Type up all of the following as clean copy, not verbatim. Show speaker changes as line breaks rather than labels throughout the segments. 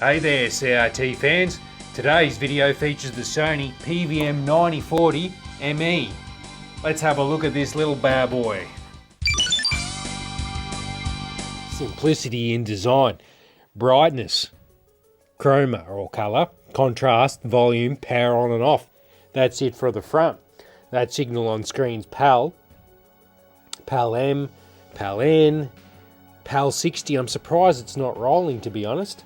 Hey there CRT fans, today's video features the Sony PVM-9040ME. Let's have a look at this little bad boy. Simplicity in design, brightness, chroma or colour, contrast, volume, power on and off. That's it for the front. That signal on screen's PAL, PAL-M, PAL-N, PAL-60. I'm surprised it's not rolling, to be honest.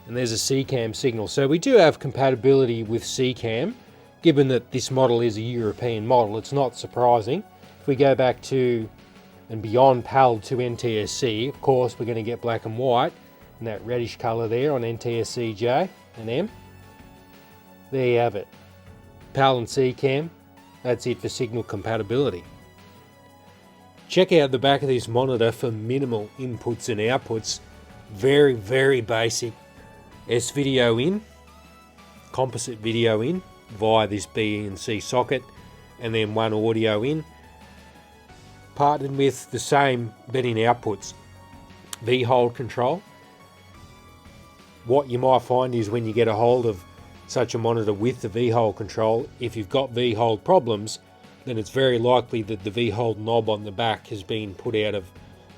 And there's a CCAM signal. So we do have compatibility with CCAM, given that this model is a European model. It's not surprising. If we go back to and beyond PAL to NTSC, of course we're going to get black and white, and that reddish colour there on NTSC J and M. There you have it. PAL and CCAM, that's it for signal compatibility. Check out the back of this monitor for minimal inputs and outputs. Very, very basic. S-video in, composite video in via this B and C socket, and then one audio in, partnered with the same but in outputs. V-hold control. What you might find is when you get a hold of such a monitor with the V-hold control, if you've got V-hold problems, then it's very likely that the V-hold knob on the back has been put out of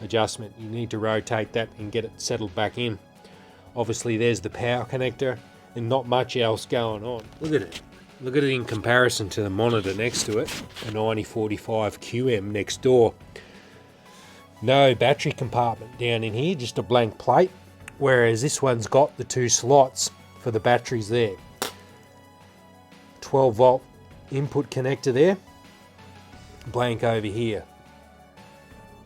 adjustment. You need to rotate that and get it settled back in. Obviously there's the power connector and not much else going on. Look at it. Look at it in comparison to the monitor next to it, a 9045QM next door. No battery compartment down in here, just a blank plate, whereas this one's got the two slots for the batteries there. 12 volt input connector there, blank over here.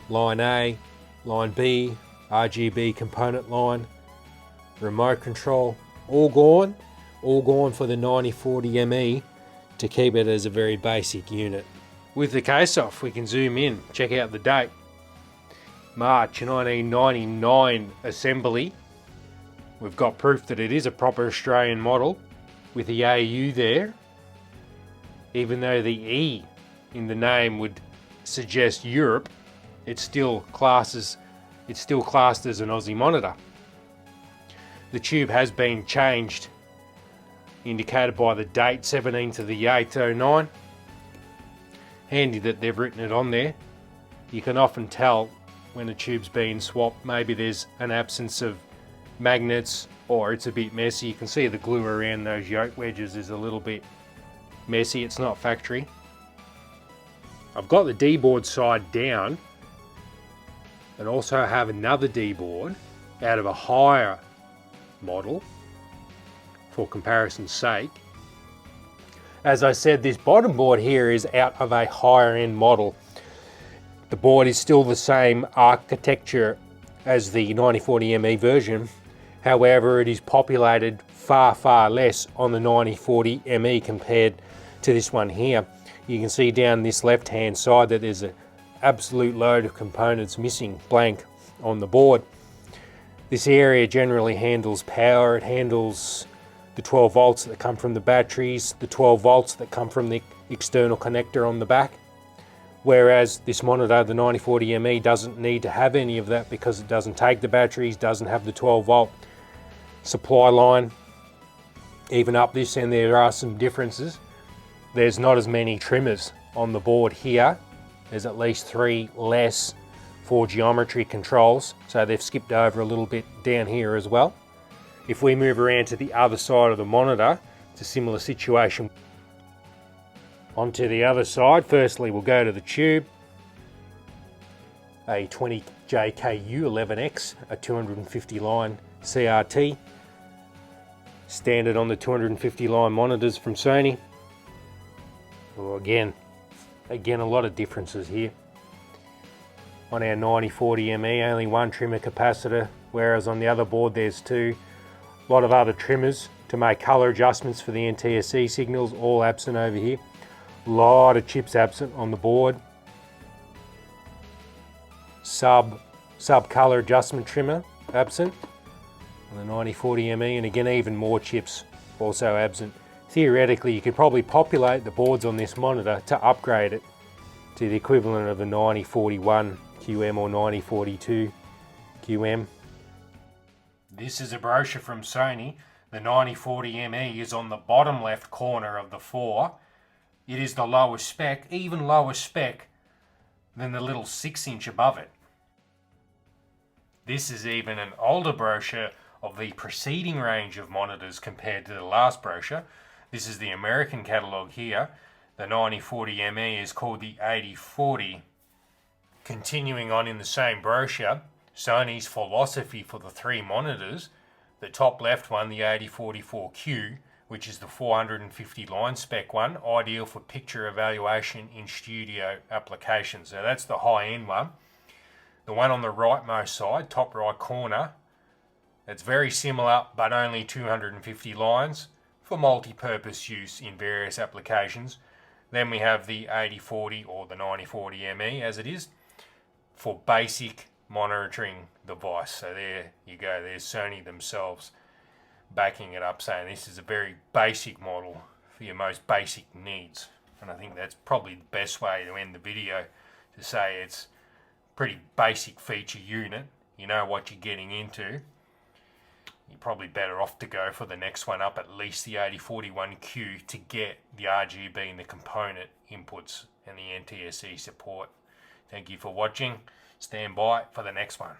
Line A, line B, RGB component line, remote control, all gone for the 9040ME to keep it as a very basic unit. With the case off, we can zoom in, check out the date. March 1999 assembly. We've got proof that it is a proper Australian model with the AU there, even though the E in the name would suggest Europe. It's still classed as an Aussie monitor. The tube has been changed, indicated by the date 17th of the 8th 09. Handy that they've written it on there. You can often tell when a tube's been swapped. Maybe there's an absence of magnets or it's a bit messy. You can see the glue around those yoke wedges is a little bit messy. It's not factory. I've got the D-board side down and also have another D-board out of a higher model for comparison's sake. As I said, this bottom board here is out of a higher end model. The board is still the same architecture as the 9040ME version, however it is populated far less on the 9040ME compared to this one here. You can see down this left hand side that there's an absolute load of components missing, blank on the board. This area generally handles power. It handles the 12 volts that come from the batteries, the 12 volts that come from the external connector on the back. Whereas this monitor, the 9040ME, doesn't need to have any of that because it doesn't take the batteries, doesn't have the 12 volt supply line. Even up this end there are some differences. There's not as many trimmers on the board here. There's at least 3 less for geometry controls, so they've skipped over a little bit down here as well. If we move around to the other side of the monitor, it's a similar situation. Onto the other side, firstly we'll go to the tube, a 20JKU11X, a 250 line CRT, standard on the 250 line monitors from Sony. Well, again a lot of differences here. On our 9040ME, only one trimmer capacitor, whereas on the other board there's 2. A lot of other trimmers to make color adjustments for the NTSC signals, all absent over here. A lot of chips absent on the board. Sub color adjustment trimmer absent on the 9040ME, and again even more chips also absent. Theoretically, you could probably populate the boards on this monitor to upgrade it to the equivalent of a 9041 QM or 9042 QM. This is a brochure from Sony. The 9040ME is on the bottom left corner of the 4. It is the lowest spec, even lower spec than the little 6-inch above it. This is even an older brochure of the preceding range of monitors compared to the last brochure. This is the American catalogue here. The 9040ME is called the 8040. Continuing on in the same brochure, Sony's philosophy for the 3 monitors. The top left one, the 8044Q, which is the 450 line spec one, ideal for picture evaluation in studio applications. So that's the high-end one. The one on the rightmost side, top right corner, it's very similar but only 250 lines for multi-purpose use in various applications. Then we have the 8040 or the 9040ME as it is for basic monitoring device. So there you go, there's Sony themselves backing it up, saying this is a very basic model for your most basic needs. And I think that's probably the best way to end the video, to say it's pretty basic feature unit. You know what you're getting into. You're probably better off to go for the next one up, at least the 8041Q, to get the RGB and the component inputs and the NTSC support. Thank you for watching. Stand by for the next one.